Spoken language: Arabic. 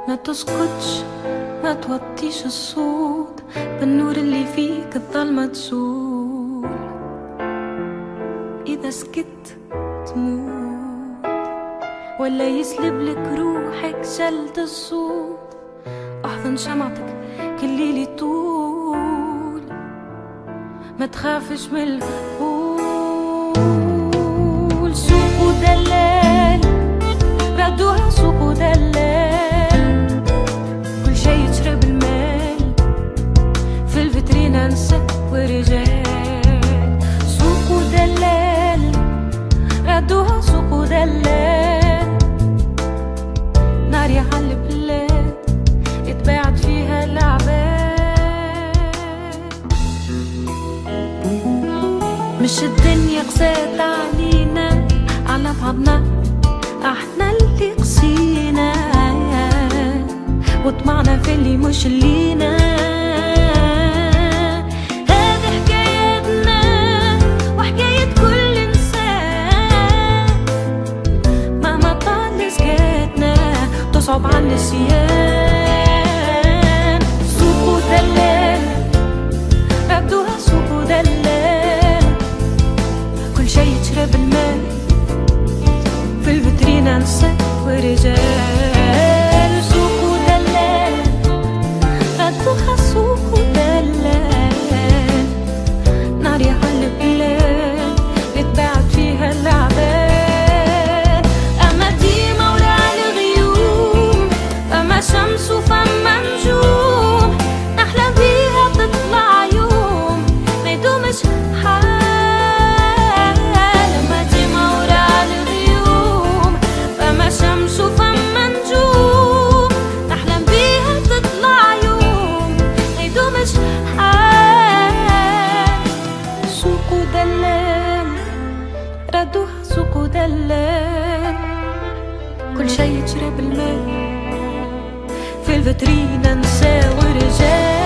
ما تسكتش ما توطيش الصوت، بالنور اللي فيك الظلمة تزول. إذا سكت تموت ولا يسلب لك روحك جلد الصوت. احضن شمعتك كل ليلة طول، ما تخافش من الهول. سوق ودلال ردوها سوق ودلال، كل شي يشرب المال في الفيترينا نساء ورجال. سوق ودلال ردوها سوق ودلال، نار يعلي بلاد يتباعد فيها العباد. مش الدنيا قسات علينا، على بعضنا احنا اللي قسينا، وطمعنا في اللي مش لينا. هذه حكايتنا وحكاية كل انسان، مهما طال سكاتنا تصعب على النسيان. سوق ودلال ردوها سوق ودلال، كل شي يشرب المال في الفيترينا نساء ورجال. سوق ودلال ردوها سوق ودلال، نار يعلي بلاد يتباعد فيها العباد. أما ديما ورا الغيوم، فما شمس وفما نجوم، نحلم بيها تطلع يوم ما يدومش حال. أما ديما ورا الغيوم، فما شمس وفما نجوم، نحلم بيها تطلع يوم ما يدومش حال. سوق ودلال ردوها سوق ودلال، كل شي يشرب الماء في الفيترينا نساء ورجال.